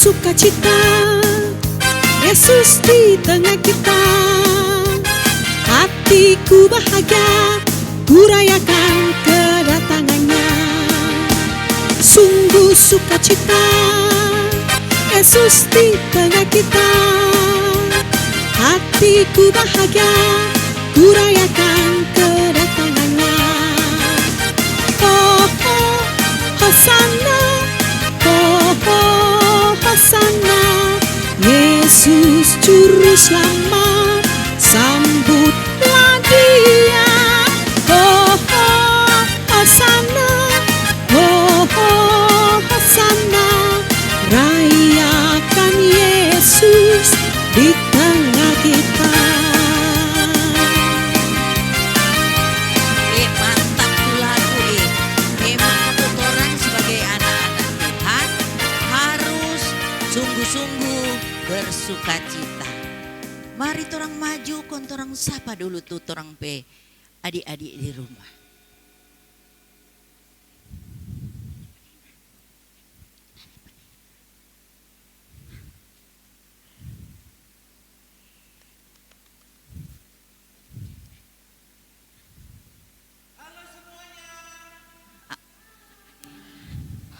sukacita, Yesus di tengah kita. Hatiku bahagia, ku rayakan kedatangannya. Sungguh sukacita, Yesus di tengah kita. Hatiku bahagia, ku rayakan kedatangannya. Oh, oh, Hosana, oh, oh, Hosana. Yesus Juru Selamat, sambutlah Dia. Oh, oh, Hosana, oh, oh, Hosana. Rayakan Yesus di tengah kita. Mantap tuh lagu Memang untuk orang sebagai anak-anak Tuhan harus sungguh-sungguh bersukacita. Mari torang maju, kon torang sapa dulu tuh torang pe adik-adik di rumah.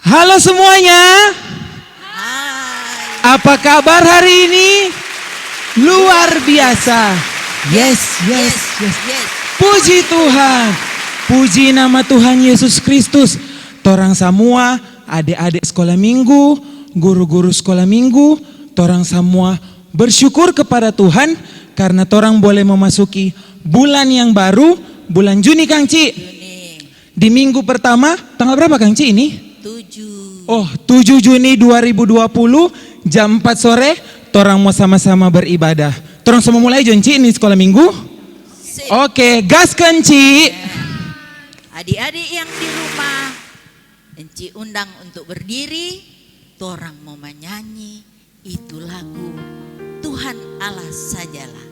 Halo semuanya. Hai. Apa kabar hari ini? Luar biasa. Yes. Puji Tuhan. Puji nama Tuhan Yesus Kristus. Torang semua adik-adik sekolah minggu, guru-guru sekolah minggu, torang semua bersyukur kepada Tuhan karena torang boleh memasuki bulan yang baru, bulan Juni Kang Ci. Di minggu pertama, tanggal berapa Kang Ci ini? 7. Oh, 7 Juni 2020 jam 4 sore torang mau sama-sama beribadah. Torang semua mulai Jonci ini sekolah minggu. Sip. Oke, gaskan Ci. Adik-adik yang di rumah, Enci undang untuk berdiri. Torang mau menyanyi itu lagu Tuhan Allah sajalah.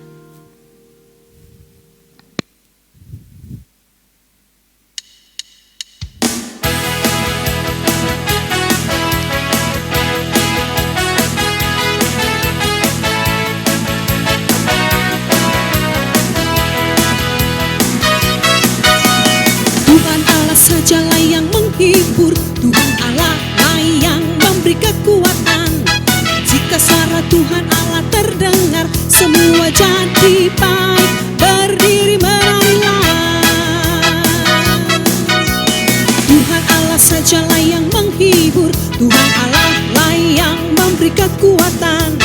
Tuhan Allah sajalah yang menghibur, Tuhan Allah lah yang memberi kekuatan. Jika suara Tuhan Allah terdengar, semua jadi baik, berdiri menarilah. Tuhan Allah sajalah yang menghibur, Tuhan Allah lah yang memberi kekuatan.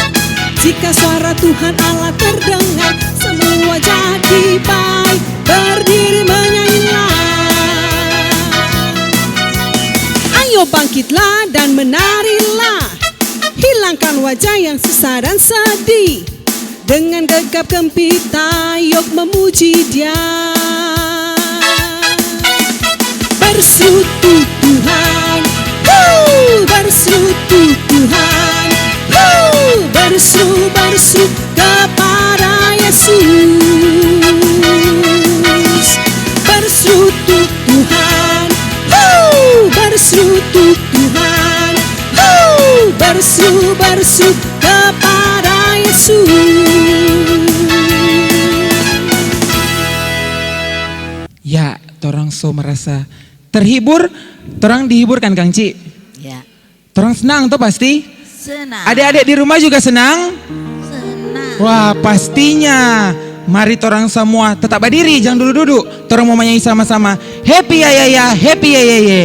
Jika suara Tuhan Allah terdengar, semua jadi baik, berdiri menyanyilah. Ayo bangkitlah dan menarilah, hilangkan wajah yang susah dan sedih. Dengan gegap gempita yuk memuji Dia. Bersekutu Tuhan, bersekutu Tuhan, berseru kepada Yesus. Bersekutu Tuhan, bersekutu Tuhan, berseru kepada Yesus. Ya, torang so merasa terhibur, torang dihiburkan Kang Ci. Ya, Torang senang tuh pasti. senang. Adik-adik di rumah juga senang. Senang. Wah, pastinya. Mari torang semua tetap berdiri, jangan duduk-duduk. Torang mau menyanyi sama-sama. Happy ya ya ya, happy ya ya ya.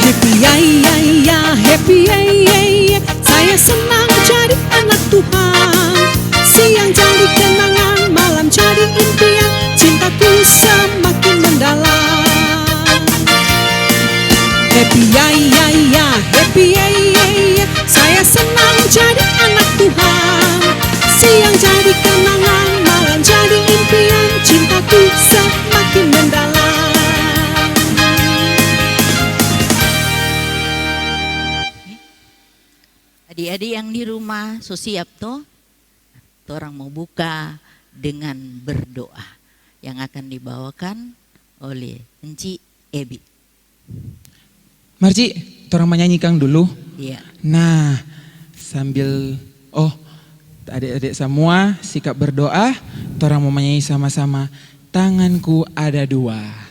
Happy ya ya ya, happy ya ya ya. Saya senang jadi anak Tuhan. Siang jadi kenangan, malam jadi impian. Cintaku semakin mendalam. Happy ya ya ya, happy ya ya ya. Saya senang jadi anak Tuhan. Siang jadi kenangan, malam jadi impian. Cintaku semakin mendalam. Adik-adik yang di rumah, so siap toh? Orang mau buka dengan berdoa yang akan dibawakan oleh Enci Ebi. Mari orang menyanyikan dulu. Iya. Nah, sambil adik-adik semua sikap berdoa, orang mau menyanyi sama-sama. Tanganku ada dua.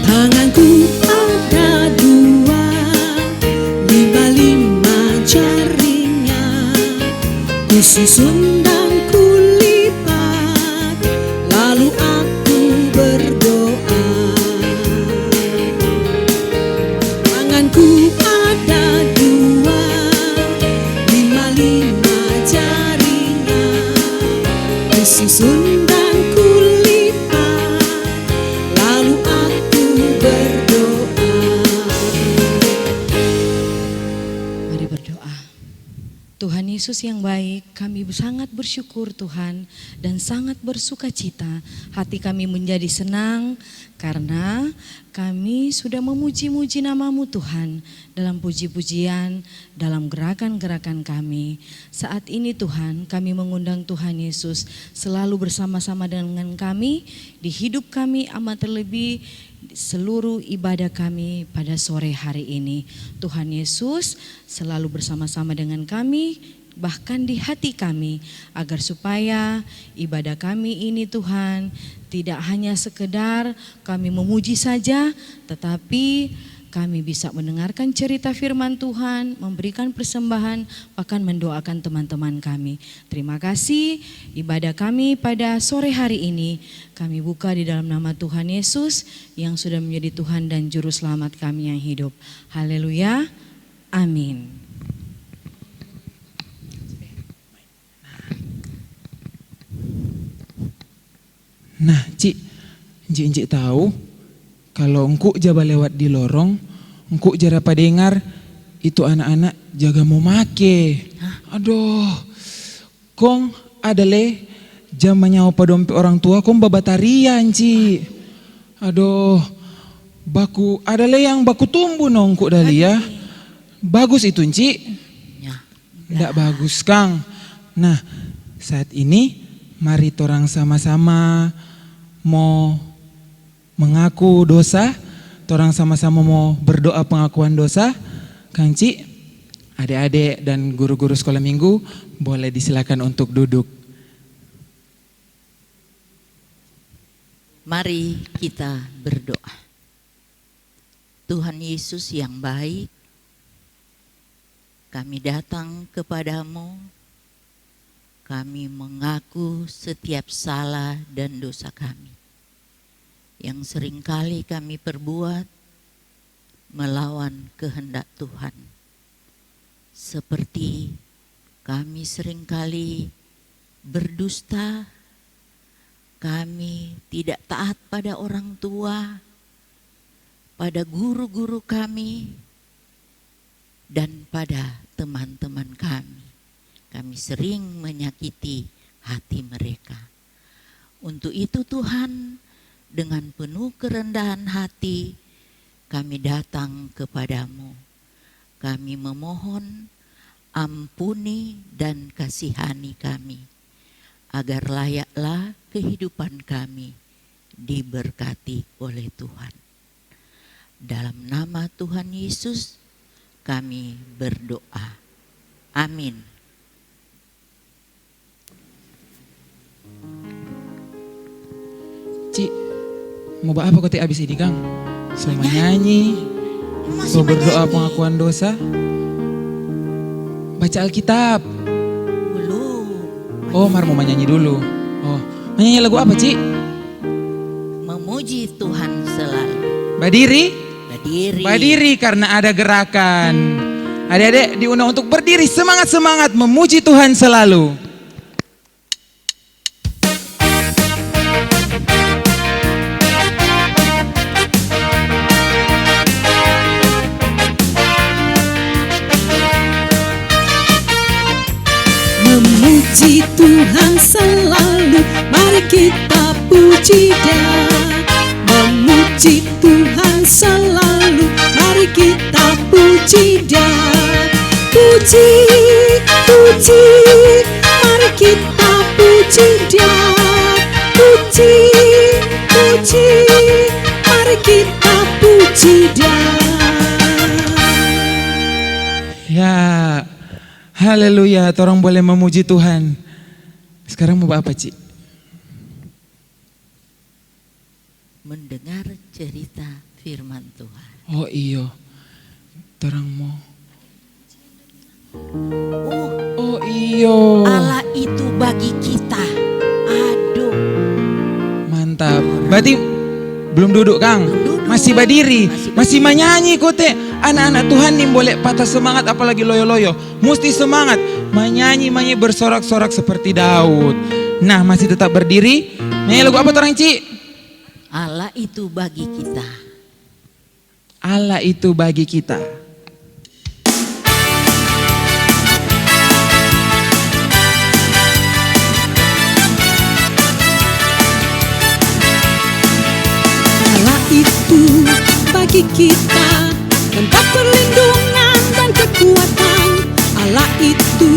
Tanganku ada dua, lima jarinya, ku susun dan ku lipat, lalu aku berdoa. Tanganku ada dua, lima jarinya, ku susun dan ku lipat, lalu aku berdoa. Mari berdoa. Tuhan Yesus yang baik, kami sangat bersyukur Tuhan dan sangat bersuka cita. Hati kami menjadi senang karena kami sudah memuji-muji nama-Mu Tuhan dalam puji-pujian, dalam gerakan-gerakan kami. Saat ini Tuhan, kami mengundang Tuhan Yesus selalu bersama-sama dengan kami di hidup kami, amat terlebih seluruh ibadah kami pada sore hari ini. Tuhan Yesus selalu bersama-sama dengan kami, bahkan di hati kami, agar supaya ibadah kami ini Tuhan tidak hanya sekedar kami memuji saja, tetapi kami bisa mendengarkan cerita firman Tuhan, memberikan persembahan, bahkan mendoakan teman-teman kami. Terima kasih ibadah kami pada sore hari ini. Kami buka di dalam nama Tuhan Yesus yang sudah menjadi Tuhan dan Juru Selamat kami yang hidup. Haleluya. Amin. Nah, Cik tahu kalau engkau jaba lewat di lorong, engkau jara pada dengar itu anak-anak jaga mau make. Aduh, kong adale jam menyawa pada dompet orang tua, kong babatarian Cik. Aduh, baku adale yang baku tumbuh nongku dali ya. Bagus itu Cik. Nggak bagus Kang. Nah, saat ini mari torang sama-sama mau mengaku dosa, torang sama-sama mau berdoa pengakuan dosa. Kang Ci, adik-adik dan guru-guru sekolah minggu boleh disilakan untuk duduk. Mari kita berdoa. Tuhan Yesus yang baik, kami datang kepadamu, kami mengaku setiap salah dan dosa kami yang seringkali kami perbuat melawan kehendak Tuhan. Seperti kami seringkali berdusta, kami tidak taat pada orang tua, pada guru-guru kami, dan pada teman-teman kami. Kami sering menyakiti hati mereka. Untuk itu Tuhan, dengan penuh kerendahan hati kami datang kepadamu. Kami memohon ampuni dan kasihani kami, agar layaklah kehidupan kami diberkati oleh Tuhan. Dalam nama Tuhan Yesus kami berdoa. Amin. Cik, mau apa kau abis ini Kang? So menyanyi, so berdoa pengakuan dosa, baca Alkitab. Belum. Oh, mau menyanyi dulu. Oh, menyanyi lagu apa Cik? Memuji Tuhan selalu. Berdiri? Berdiri. Berdiri karena ada gerakan. Adik-adik diundang untuk berdiri, semangat-semangat memuji Tuhan selalu. Memuji Tuhan selalu, mari kita puji Dia. Memuji Tuhan selalu, mari kita puji Dia. Puji, puji, mari kita puji Dia. Puji, puji, mari kita puji Dia. Ya, haleluya, orang boleh memuji Tuhan. Sekarang mau apa, Ci? Mendengar cerita firman Tuhan. Oh iyo, orang mau. Oh iyo. Allah itu bagi kita. Aduh. Mantap. Berarti belum duduk, Kang? Duduk. Masih berdiri, masih berdiri. menyanyi kote. Anak-anak Tuhan nih boleh patah semangat apalagi loyo-loyo. Mesti semangat menyanyi bersorak-sorak seperti Daud. Nah, masih tetap berdiri. Nyanyi lagu apa orang, Ci? Allah itu bagi kita. Allah itu bagi kita. Allah itu bagi kita tempat perlindungan dan kekuatan. Allah itu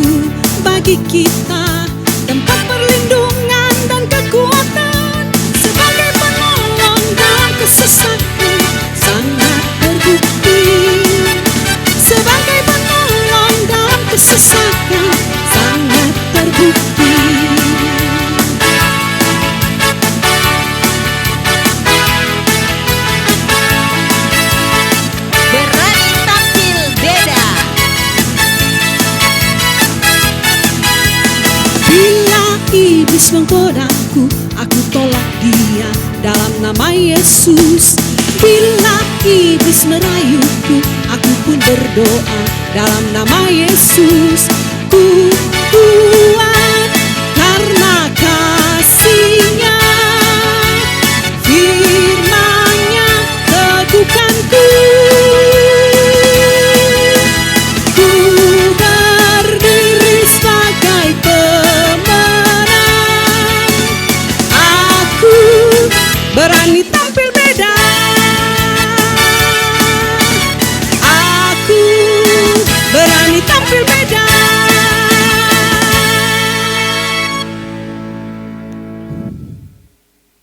bagi kita tempat perlindungan dan kekuatan. Sebagai penolong dalam kesesakan sangat terbukti. Sebagai penolong dalam kesesakan sangat terbukti. Berani tampil beda. Bila iblis menggodaku, aku tolak dia dalam nama Yesus. Bila iblis merayuku, aku pun berdoa dalam nama Yesus. Ku kuat karena kasih-Nya, firman-Nya teguhkanku. Ku berdiri sebagai pemenang. Aku berani tampil beda. Aku berani tampil beda.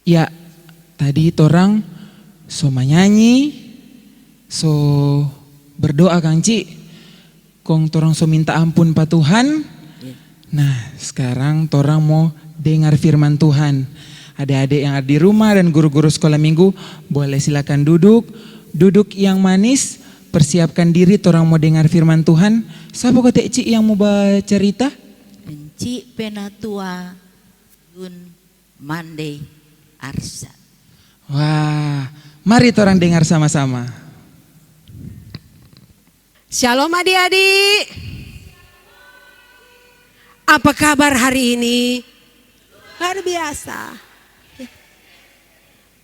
Ya, tadi torang so menyanyi, so berdoa, Kang Ci. Kong torang so minta ampun pa Tuhan. Nah, sekarang torang mau dengar firman Tuhan. Adik-adik yang ada di rumah dan guru-guru sekolah minggu boleh silakan duduk. Duduk yang manis, persiapkan diri, torang mau dengar firman Tuhan. Siapa kata Ci yang mau bercerita? Enci Penatua Yun Mande Arsa. Wah, mari torang dengar sama-sama. Shalom adik-adik. Apa kabar hari ini? Luar biasa.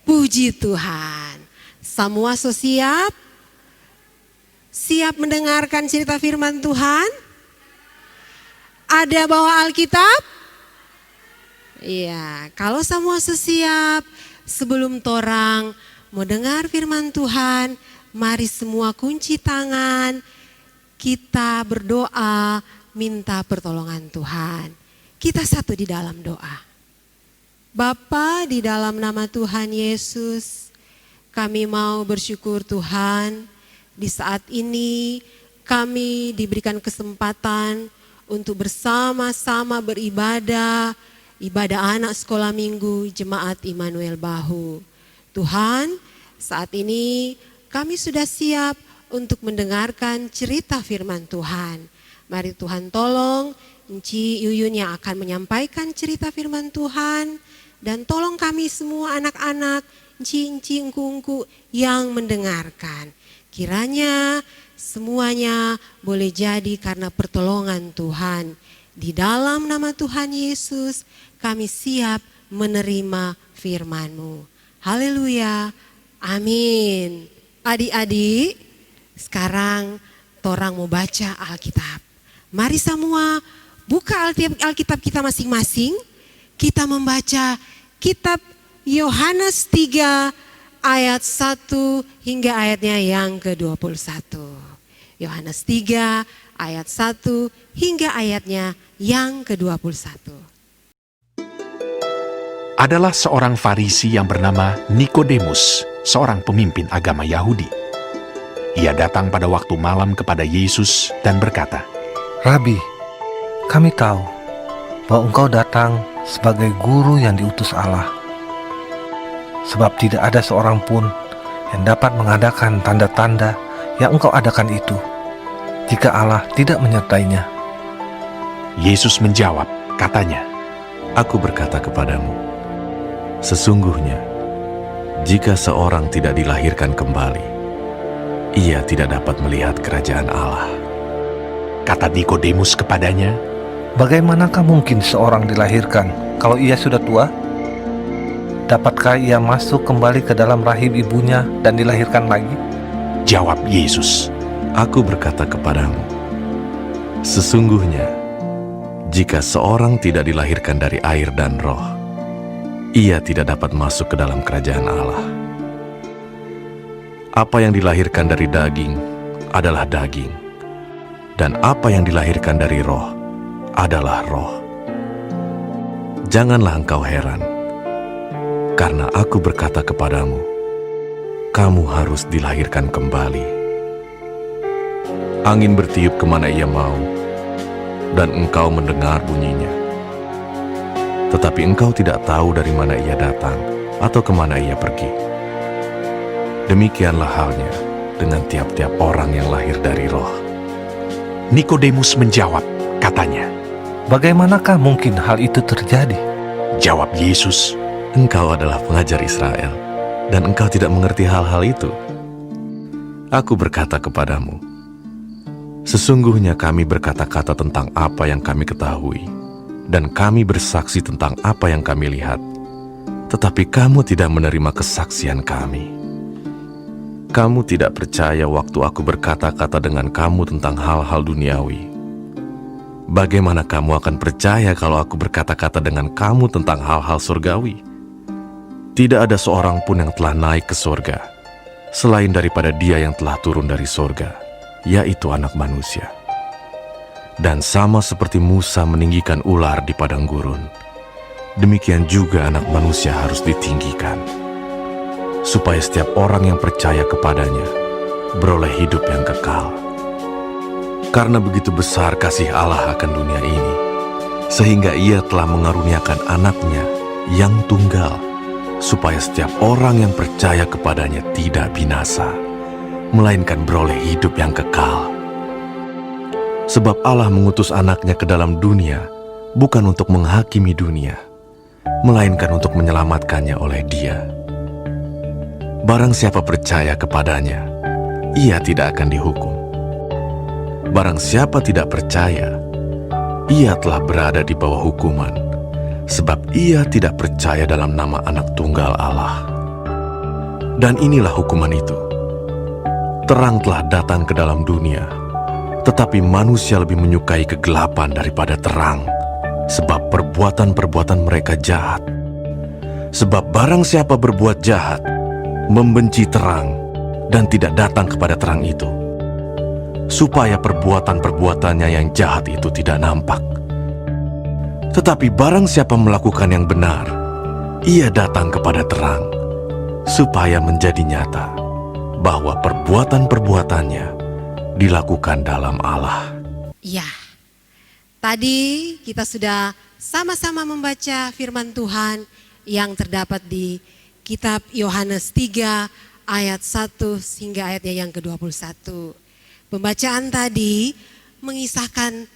Puji Tuhan. Semua so siap? Siap mendengarkan cerita firman Tuhan? Ada bawa Alkitab? Iya, kalau semua siap, sebelum torang mau dengar firman Tuhan, mari semua kunci tangan, kita berdoa, minta pertolongan Tuhan. Kita satu di dalam doa. Bapa, di dalam nama Tuhan Yesus, kami mau bersyukur Tuhan, di saat ini kami diberikan kesempatan untuk bersama-sama beribadah, ibadah anak sekolah minggu Jemaat Immanuel Bahu. Tuhan, saat ini kami sudah siap untuk mendengarkan cerita firman Tuhan. Mari Tuhan tolong Enci Yuyun yang akan menyampaikan cerita firman Tuhan. Dan tolong kami semua anak-anak, Enci Engku-engku yang mendengarkan. Kiranya semuanya boleh jadi karena pertolongan Tuhan. Di dalam nama Tuhan Yesus kami siap menerima firman-Mu. Haleluya, amin. Adik-adik, sekarang torang mau baca Alkitab. Mari semua buka Alkitab kita masing-masing. Kita membaca kitab Yohanes 3 ayat 1 hingga ayatnya yang ke-21. Yohanes 3 ayat 1 hingga ayatnya yang ke-21. Adalah seorang Farisi yang bernama Nikodemus, seorang pemimpin agama Yahudi. Ia datang pada waktu malam kepada Yesus dan berkata, Rabi, kami tahu bahwa engkau datang sebagai guru yang diutus Allah. Sebab tidak ada seorang pun yang dapat mengadakan tanda-tanda yang engkau adakan itu, jika Allah tidak menyertainya. Yesus menjawab, katanya, Aku berkata kepadamu, sesungguhnya, jika seorang tidak dilahirkan kembali, ia tidak dapat melihat kerajaan Allah. Kata Nikodemus kepadanya, Bagaimanakah mungkin seorang dilahirkan kalau ia sudah tua? Dapatkah ia masuk kembali ke dalam rahim ibunya dan dilahirkan lagi? Jawab Yesus, Aku berkata kepadamu, sesungguhnya, jika seorang tidak dilahirkan dari air dan roh, ia tidak dapat masuk ke dalam kerajaan Allah. Apa yang dilahirkan dari daging adalah daging, dan apa yang dilahirkan dari roh adalah roh. Janganlah engkau heran, karena aku berkata kepadamu, kamu harus dilahirkan kembali. Angin bertiup kemana ia mau, dan engkau mendengar bunyinya. Tetapi engkau tidak tahu dari mana ia datang, atau kemana ia pergi. Demikianlah halnya dengan tiap-tiap orang yang lahir dari roh. Nikodemus menjawab, katanya, Bagaimanakah mungkin hal itu terjadi? Jawab Yesus, Engkau adalah pengajar Israel, dan engkau tidak mengerti hal-hal itu. Aku berkata kepadamu, sesungguhnya kami berkata-kata tentang apa yang kami ketahui, dan kami bersaksi tentang apa yang kami lihat, tetapi kamu tidak menerima kesaksian kami. Kamu tidak percaya waktu aku berkata-kata dengan kamu tentang hal-hal duniawi. Bagaimana kamu akan percaya kalau aku berkata-kata dengan kamu tentang hal-hal surgawi? Tidak ada seorang pun yang telah naik ke surga, selain daripada Dia yang telah turun dari surga, yaitu Anak Manusia. Dan sama seperti Musa meninggikan ular di padang gurun, demikian juga Anak Manusia harus ditinggikan, supaya setiap orang yang percaya kepadanya beroleh hidup yang kekal. Karena begitu besar kasih Allah akan dunia ini, sehingga Ia telah mengaruniakan anaknya yang tunggal, supaya setiap orang yang percaya kepadanya tidak binasa, melainkan beroleh hidup yang kekal. Sebab Allah mengutus anaknya ke dalam dunia, bukan untuk menghakimi dunia, melainkan untuk menyelamatkannya oleh Dia. Barang siapa percaya kepadanya, ia tidak akan dihukum. Barang siapa tidak percaya, ia telah berada di bawah hukuman, sebab ia tidak percaya dalam nama Anak Tunggal Allah. Dan inilah hukuman itu. Terang telah datang ke dalam dunia, tetapi manusia lebih menyukai kegelapan daripada terang, sebab perbuatan-perbuatan mereka jahat. Sebab barang siapa berbuat jahat, membenci terang, dan tidak datang kepada terang itu, supaya perbuatan-perbuatannya yang jahat itu tidak nampak. Tetapi barang siapa melakukan yang benar, ia datang kepada terang, supaya menjadi nyata bahwa perbuatan-perbuatannya dilakukan dalam Allah. Ya, tadi kita sudah sama-sama membaca firman Tuhan yang terdapat di kitab Yohanes 3 ayat 1 hingga ayatnya yang ke-21. Pembacaan tadi mengisahkan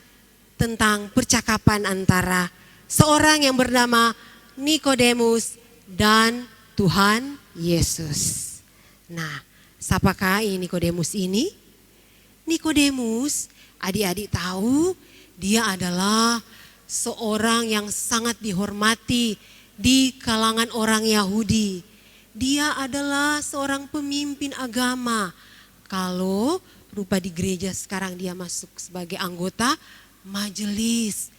tentang percakapan antara seorang yang bernama Nikodemus dan Tuhan Yesus. Nah, siapakah ini Nikodemus ini? Nikodemus, adik-adik tahu, dia adalah seorang yang sangat dihormati di kalangan orang Yahudi. Dia adalah seorang pemimpin agama. Kalau rupa di gereja sekarang dia masuk sebagai anggota majelis.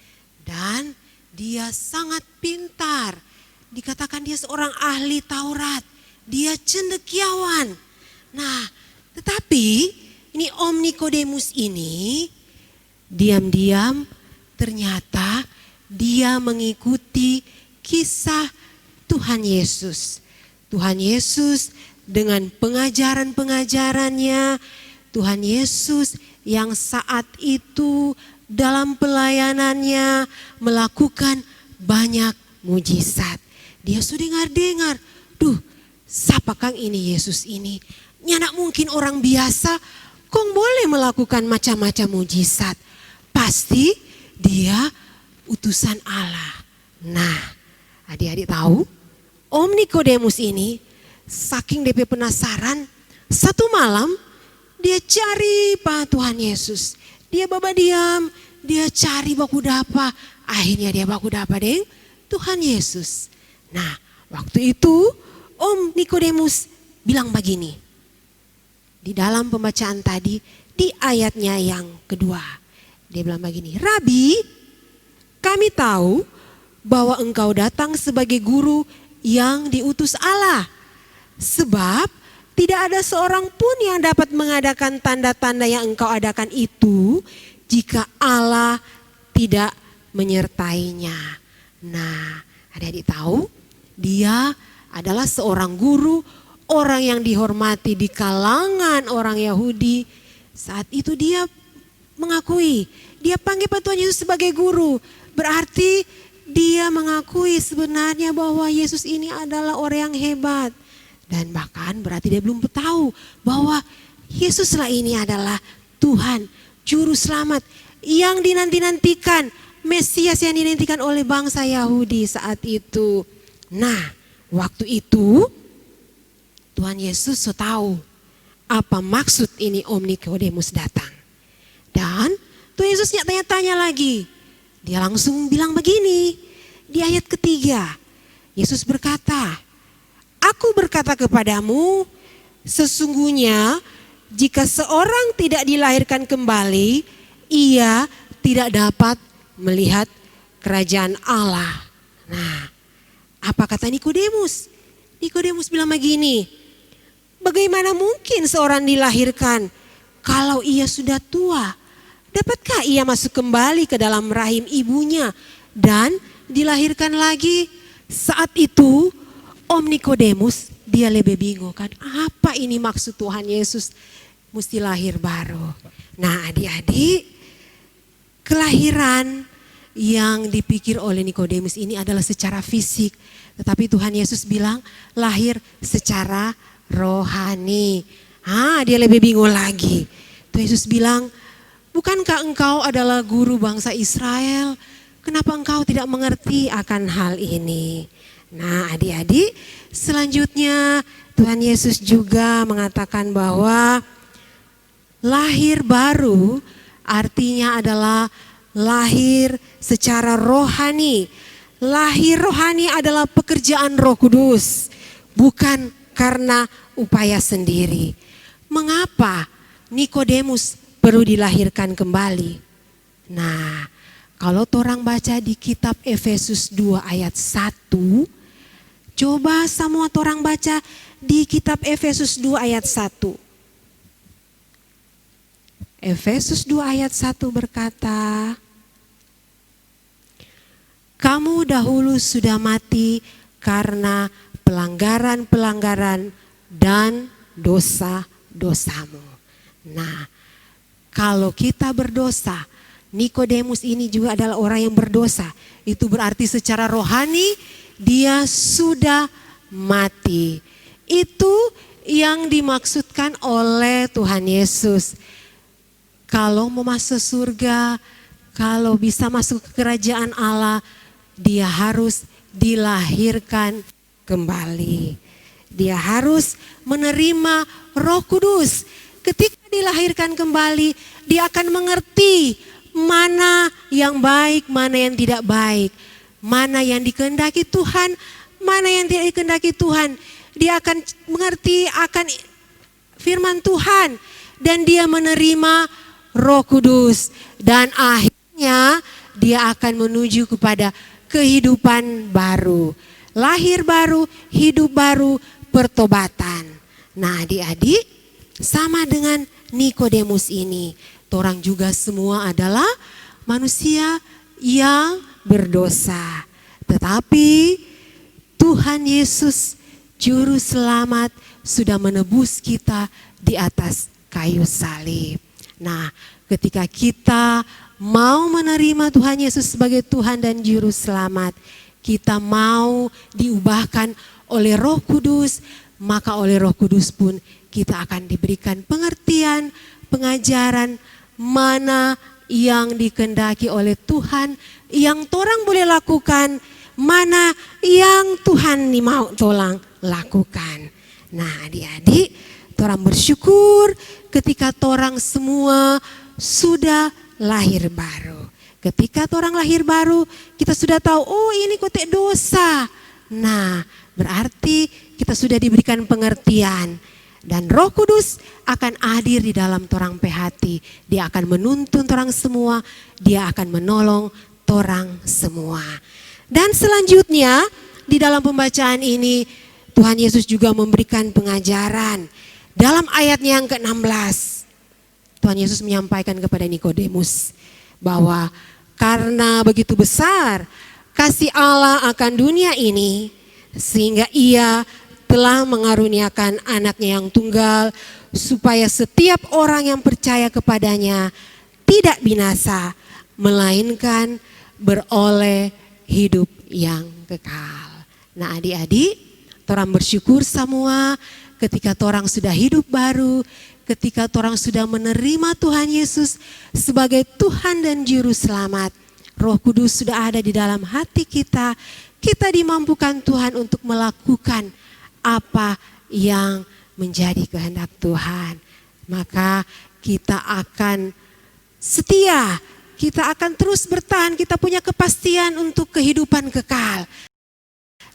Dan dia sangat pintar. Dikatakan dia seorang ahli Taurat. Dia cendekiawan. Nah, tetapi ini Om Nikodemus ini diam-diam ternyata dia mengikuti kisah Tuhan Yesus. Tuhan Yesus dengan pengajaran-pengajarannya, Tuhan Yesus yang saat itu dalam pelayanannya melakukan banyak mujizat. Dia sudah dengar, duh, siapa kang ini Yesus ini? Nyanak mungkin orang biasa, kong boleh melakukan macam-macam mujizat. Pasti dia utusan Allah. Nah, adik-adik tahu, Om Nikodemus ini saking DP penasaran, satu malam dia cari Pak Tuhan Yesus. Dia baba diam, dia cari baku dapa. Akhirnya dia baku dapa deng Tuhan Yesus. Nah, waktu itu Om Nikodemus bilang begini. Di dalam pembacaan tadi, di ayatnya yang kedua. Dia bilang begini, Rabi, kami tahu bahwa engkau datang sebagai guru yang diutus Allah. Sebab tidak ada seorang pun yang dapat mengadakan tanda-tanda yang engkau adakan itu jika Allah tidak menyertainya. Nah, adik-adik tahu dia adalah seorang guru, orang yang dihormati di kalangan orang Yahudi. Saat itu dia mengakui, dia panggil Tuhan Yesus sebagai guru. Berarti dia mengakui sebenarnya bahwa Yesus ini adalah orang yang hebat. Dan bahkan berarti dia belum tahu bahwa Yesuslah ini adalah Tuhan, Juru Selamat yang dinanti-nantikan, Mesias yang dinantikan oleh bangsa Yahudi saat itu. Nah, waktu itu Tuhan Yesus so tahu apa maksud ini Om Nikodemus datang. Dan Tuhan Yesus tanya-tanya lagi. Dia langsung bilang begini di ayat ketiga. Yesus berkata, Aku berkata kepadamu, sesungguhnya jika seorang tidak dilahirkan kembali, ia tidak dapat melihat kerajaan Allah. Nah, apa kata Nikodemus? Nikodemus bilang begini, bagaimana mungkin seorang dilahirkan kalau ia sudah tua? Dapatkah ia masuk kembali ke dalam rahim ibunya dan dilahirkan lagi? Saat itu Om Nikodemus dia lebih bingung kan, apa ini maksud Tuhan Yesus mesti lahir baru. Nah, adik-adik, kelahiran yang dipikir oleh Nikodemus ini adalah secara fisik, tetapi Tuhan Yesus bilang lahir secara rohani. Dia lebih bingung lagi. Tuhan Yesus bilang, bukankah engkau adalah guru bangsa Israel? Kenapa engkau tidak mengerti akan hal ini? Nah, adik-adik, selanjutnya Tuhan Yesus juga mengatakan bahwa lahir baru artinya adalah lahir secara rohani. Lahir rohani adalah pekerjaan Roh Kudus, bukan karena upaya sendiri. Mengapa Nikodemus perlu dilahirkan kembali? Nah, kalau orang baca di kitab Efesus 2 ayat 1, coba semua orang baca di kitab Efesus 2 ayat 1. Efesus 2 ayat 1 berkata, kamu dahulu sudah mati karena pelanggaran-pelanggaran dan dosa-dosamu. Nah, kalau kita berdosa, Nikodemus ini juga adalah orang yang berdosa. Itu berarti secara rohani dia sudah mati. Itu yang dimaksudkan oleh Tuhan Yesus. Kalau mau masuk surga, kalau bisa masuk ke kerajaan Allah, dia harus dilahirkan kembali. Dia harus menerima Roh Kudus. Ketika dilahirkan kembali, dia akan mengerti mana yang baik, mana yang tidak baik. Mana yang dikehendaki Tuhan, mana yang tidak dikehendaki Tuhan. Dia akan mengerti akan firman Tuhan. Dan dia menerima Roh Kudus. Dan akhirnya dia akan menuju kepada kehidupan baru. Lahir baru, hidup baru, pertobatan. Nah adik-adik, sama dengan Nikodemus ini, torang juga semua adalah manusia yang berdosa. Tetapi Tuhan Yesus Juru Selamat sudah menebus kita di atas kayu salib. Nah, ketika kita mau menerima Tuhan Yesus sebagai Tuhan dan Juru Selamat, kita mau diubahkan oleh Roh Kudus, maka oleh Roh Kudus pun kita akan diberikan pengertian, pengajaran mana yang dikehendaki oleh Tuhan, yang torang boleh lakukan, mana yang Tuhan mau tolong lakukan. Nah adik-adik, torang bersyukur ketika torang semua sudah lahir baru. Ketika torang lahir baru, kita sudah tahu, oh ini kotek dosa. Nah berarti kita sudah diberikan pengertian. Dan Roh Kudus akan hadir di dalam torang hati. Dia akan menuntun torang semua, dia akan menolong torang semua. Dan selanjutnya di dalam pembacaan ini Tuhan Yesus juga memberikan pengajaran. Dalam ayatnya yang ke-16 Tuhan Yesus menyampaikan kepada Nikodemus bahwa karena begitu besar kasih Allah akan dunia ini, sehingga ia telah mengaruniakan anaknya yang tunggal, supaya setiap orang yang percaya kepadanya tidak binasa, melainkan beroleh hidup yang kekal. Nah adik-adik, torang bersyukur semua ketika torang sudah hidup baru, ketika torang sudah menerima Tuhan Yesus sebagai Tuhan dan Juru Selamat. Roh Kudus sudah ada di dalam hati kita, kita dimampukan Tuhan untuk melakukan apa yang menjadi kehendak Tuhan. Maka kita akan setia, kita akan terus bertahan, kita punya kepastian untuk kehidupan kekal.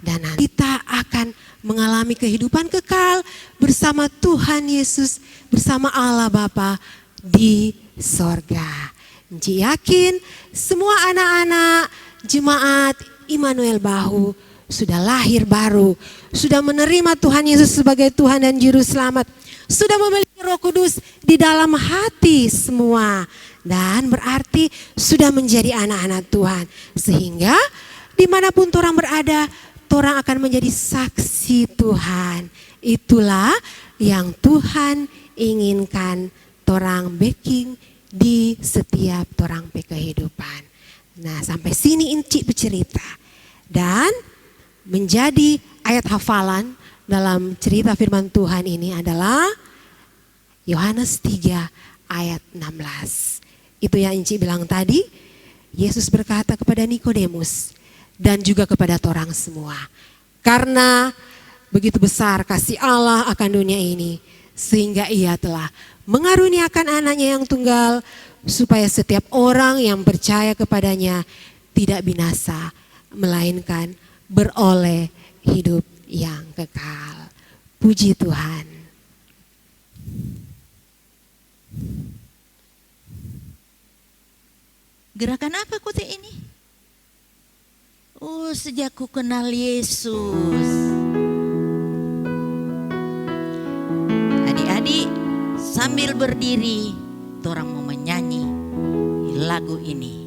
Dan nanti kita akan mengalami kehidupan kekal bersama Tuhan Yesus, bersama Allah Bapa di sorga. Nci yakin semua anak-anak jemaat Immanuel Bahu sudah lahir baru, sudah menerima Tuhan Yesus sebagai Tuhan dan Juru Selamat, sudah memiliki Roh Kudus di dalam hati semua, dan berarti sudah menjadi anak-anak Tuhan, sehingga dimanapun torang berada, torang akan menjadi saksi Tuhan. Itulah yang Tuhan inginkan torang backing di setiap torang kehidupan. Nah sampai sini Inci bercerita, dan menjadi ayat hafalan dalam cerita firman Tuhan ini adalah Yohanes 3 ayat 16. Itu yang Inci bilang tadi, Yesus berkata kepada Nikodemus dan juga kepada torang semua, karena begitu besar kasih Allah akan dunia ini, sehingga ia telah mengaruniakan anaknya yang tunggal, supaya setiap orang yang percaya kepadanya tidak binasa, melainkan beroleh hidup yang kekal. Puji Tuhan. Gerakan apa kote ini? Oh, sejak ku kenal Yesus. Adik-adik, sambil berdiri, torang mau menyanyi lagu ini.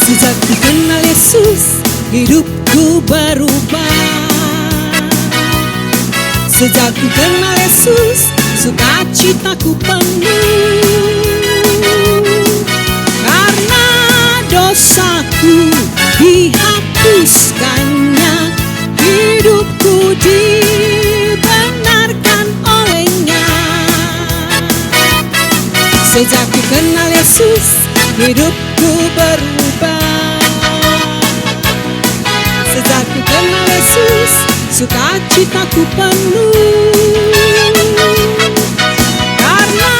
Sejak ku kenal Yesus, hidupku berubah. Sejak ku kenal Yesus, sukacitaku penuh. Karena dosaku dihapuskannya, hidupku dibenarkan olehnya. Sejak ku kenal Yesus, hidupku berubah. Sejak ku kenal Yesus, sukacitaku penuh. Karena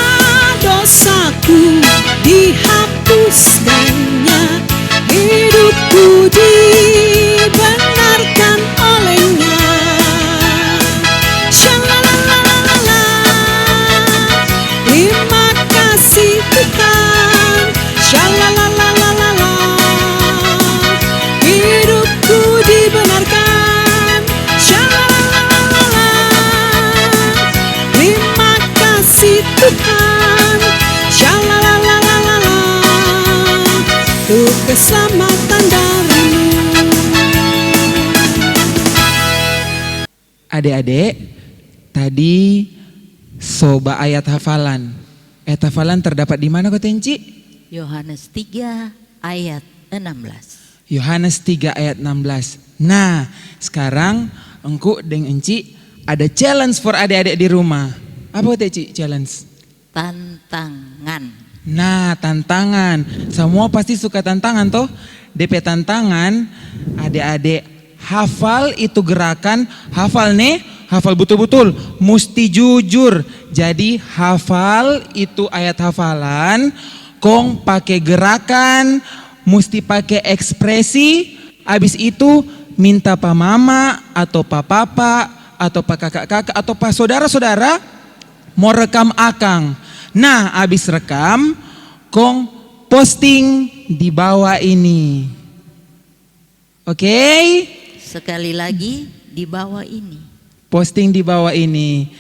dihapuskannya, hidupku dibenarkan olehnya. Shalalalala, terima kasih Tuhan. Shalalalala, hidupku dibenarkan. Shalalalala, terima kasih Tuhan. Shalalalala, untuk keselamatan darimu. Adik-adik, tadi soba ayat hafalan. Ayat hafalan terdapat di mana kau Tenci? Yohanes 3 ayat 16. Yohanes 3 ayat 16. Nah, sekarang engku deng Enci ada challenge for adik-adik di rumah. Apa Tenci challenge? Tantangan. Nah, tantangan. Semua pasti suka tantangan toh. DP tantangan adik-adik hafal itu gerakan, hafal nih, hafal betul-betul, mesti jujur. Jadi hafal itu ayat hafalan, kong pakai gerakan, mesti pakai ekspresi. Habis itu minta pa mama atau pa papa atau pa kakak-kakak atau pa saudara-saudara mau rekam akang. Nah, habis rekam, kong posting di bawah ini. Oke? Sekali lagi di bawah ini. Posting di bawah ini.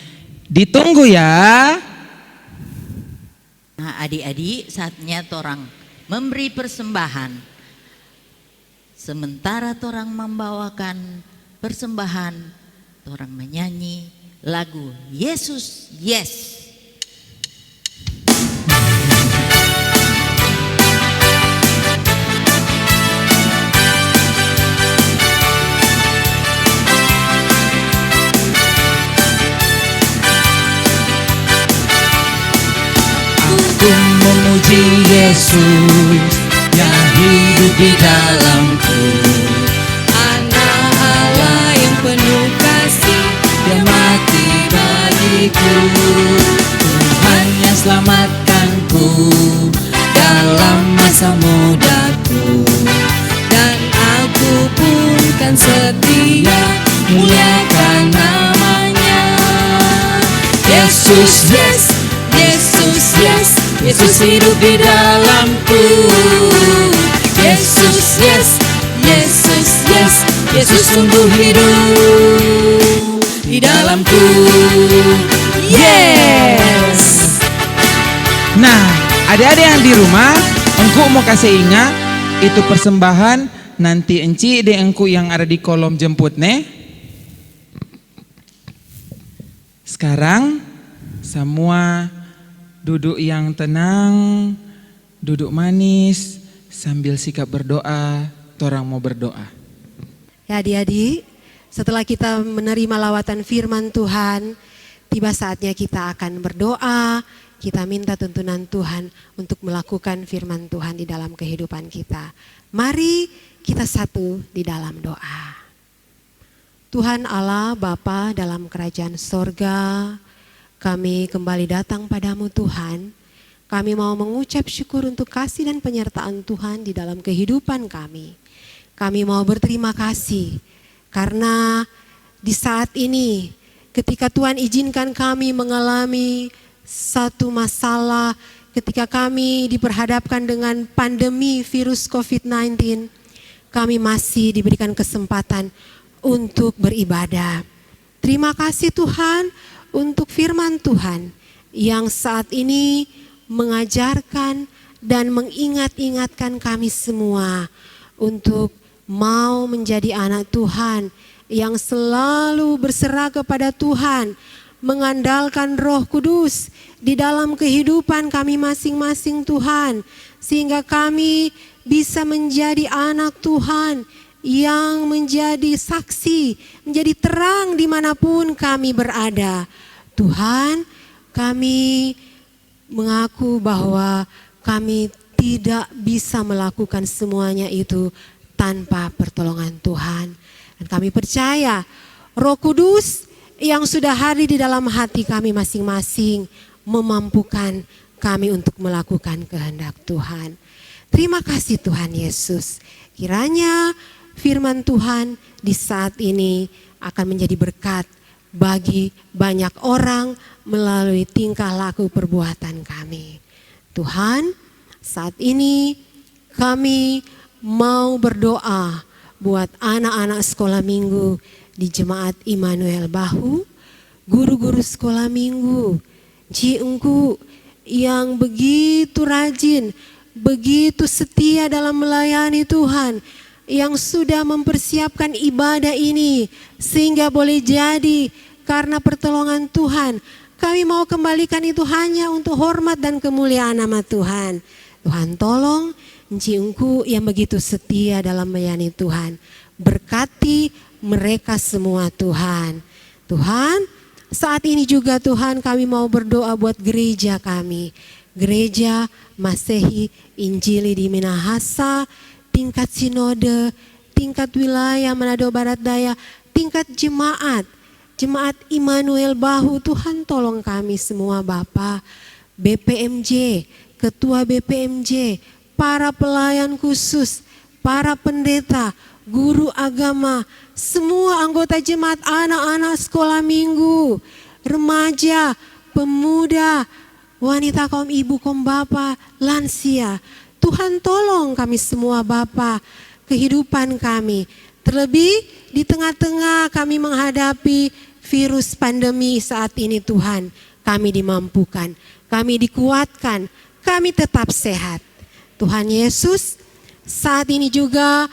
Ditunggu ya. Nah, adik-adik, saatnya torang memberi persembahan. Sementara torang membawakan persembahan, torang menyanyi lagu Yesus Yes. Aku memuji Yesus yang hidup di dalamku. Anak Allah yang penuh kasih, Dia mati bagiku. Tuhan yang selamatkanku dalam masa mudaku. dan aku pun kan setia Muliakan namanya. Yesus yes, Yesus yes, Yesus hidup di dalamku. Yesus yes, Yesus yes, Yesus sungguh hidup di dalamku. Yes. Nah, adik-adik yang di rumah, engku mau kasih ingat itu persembahan nanti enci deh engku yang ada di kolom jemput nih. Sekarang semua duduk yang tenang, duduk manis sambil sikap berdoa. Torang mau berdoa. Ya adik-adik, setelah kita menerima lawatan firman Tuhan, tiba saatnya kita akan berdoa. Kita minta tuntunan Tuhan untuk melakukan firman Tuhan di dalam kehidupan kita. Mari kita satu di dalam doa. Tuhan Allah Bapa dalam kerajaan sorga, kami kembali datang padamu Tuhan. Kami mau mengucap syukur untuk kasih dan penyertaan Tuhan di dalam kehidupan kami. Kami mau berterima kasih karena di saat ini ketika Tuhan izinkan kami mengalami satu masalah, ketika kami diperhadapkan dengan pandemi virus COVID-19, kami masih diberikan kesempatan untuk beribadah. Terima kasih Tuhan untuk firman Tuhan yang saat ini mengajarkan dan mengingat-ingatkan kami semua untuk mau menjadi anak Tuhan yang selalu berserah kepada Tuhan, mengandalkan Roh Kudus di dalam kehidupan kami masing-masing Tuhan, sehingga kami bisa menjadi anak Tuhan yang menjadi saksi, menjadi terang dimanapun kami berada. Tuhan, kami mengaku bahwa kami tidak bisa melakukan semuanya itu tanpa pertolongan Tuhan. Dan kami percaya Roh Kudus yang sudah hadir di dalam hati kami masing-masing memampukan kami untuk melakukan kehendak Tuhan. Terima kasih Tuhan Yesus. Kiranya firman Tuhan di saat ini akan menjadi berkat bagi banyak orang melalui tingkah laku perbuatan kami. Tuhan, saat ini kami mau berdoa buat anak-anak sekolah minggu di Jemaat Immanuel Bahu, guru-guru sekolah minggu, Engku yang begitu rajin, begitu setia dalam melayani Tuhan, yang sudah mempersiapkan ibadah ini sehingga boleh jadi karena pertolongan Tuhan. Kami mau kembalikan itu hanya untuk hormat dan kemuliaan nama Tuhan. Tuhan tolong Engku yang begitu setia dalam melayani Tuhan. Berkati mereka semua Tuhan. Tuhan, saat ini juga Tuhan kami mau berdoa buat gereja kami. Gereja Masehi Injili di Minahasa, tingkat sinode, tingkat wilayah Manado Barat Daya, tingkat jemaat Immanuel Bahu. Tuhan tolong kami semua Bapa, BPMJ, Ketua BPMJ, para pelayan khusus, para pendeta, guru agama, semua anggota jemaat, anak-anak sekolah minggu, remaja, pemuda, wanita kaum ibu, kaum bapak, lansia. Tuhan tolong kami semua Bapa, kehidupan kami. Terlebih di tengah-tengah kami menghadapi virus pandemi saat ini Tuhan. Kami dimampukan, kami dikuatkan, kami tetap sehat. Tuhan Yesus, saat ini juga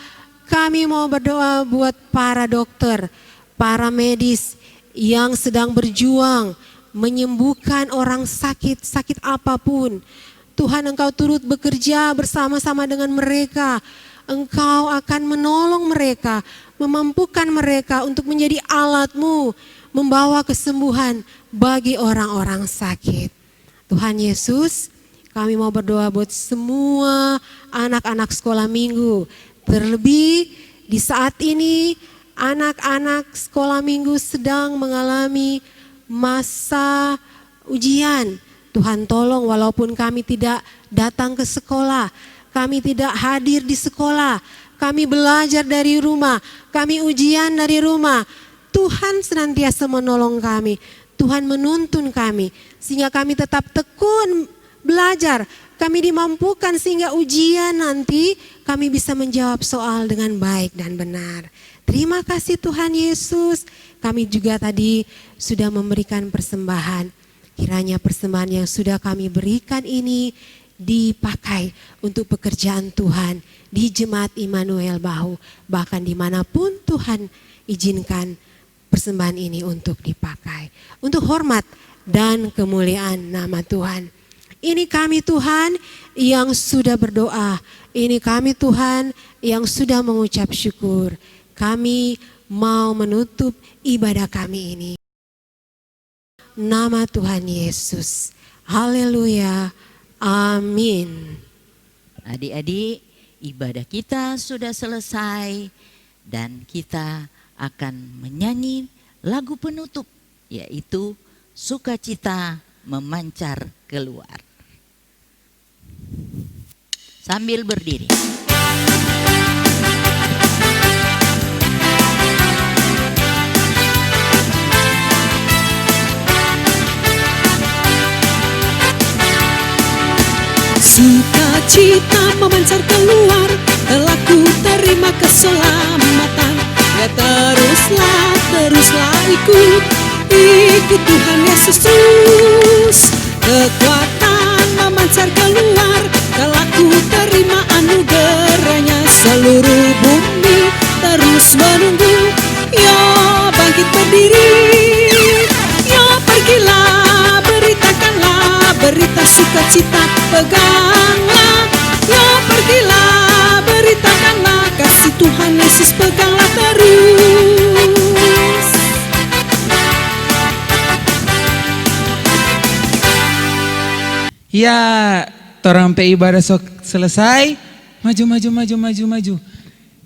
kami mau berdoa buat para dokter, para medis yang sedang berjuang menyembuhkan orang sakit apapun. Tuhan, Engkau turut bekerja bersama-sama dengan mereka. Engkau akan menolong mereka, memampukan mereka untuk menjadi alat-Mu, membawa kesembuhan bagi orang-orang sakit. Tuhan Yesus, kami mau berdoa buat semua anak-anak sekolah minggu. Terlebih di saat ini anak-anak sekolah minggu sedang mengalami masa ujian. Tuhan tolong, walaupun kami tidak datang ke sekolah, kami tidak hadir di sekolah, kami belajar dari rumah, kami ujian dari rumah. Tuhan senantiasa menolong kami, Tuhan menuntun kami sehingga kami tetap tekun belajar. Kami dimampukan sehingga ujian nanti kami bisa menjawab soal dengan baik dan benar. Terima kasih Tuhan Yesus. Kami juga tadi sudah memberikan persembahan. Kiranya persembahan yang sudah kami berikan ini dipakai untuk pekerjaan Tuhan di Jemaat Immanuel Bahu. Bahkan dimanapun Tuhan izinkan persembahan ini untuk dipakai. Untuk hormat dan kemuliaan nama Tuhan. Ini kami Tuhan yang sudah berdoa. Ini kami Tuhan yang sudah mengucap syukur. Kami mau menutup ibadah kami ini. Nama Tuhan Yesus. Haleluya. Amin. Adik-adik, ibadah kita sudah selesai dan kita akan menyanyi lagu penutup, yaitu Sukacita Memancar Keluar. Sambil berdiri. Sukacita memancar keluar, telah ku terima keselamatan. Ya teruslah ikut Tuhan Yesus terus. Kekuatan memancar keluar, telah ku terima anugerahnya. Seluruh bumi terus menunggu, yo bangkit berdiri. Yo pergilah, beritakanlah berita sukacita, peganglah. Yo pergilah, beritakanlah kasih Tuhan Yesus, peganglah terus. Ya, torang pe ibadah selesai. Maju.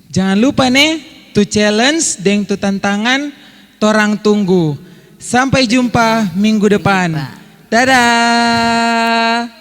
Jangan lupa nih, tu challenge deng tu tantangan, torang tunggu. Sampai jumpa minggu depan. Dadah.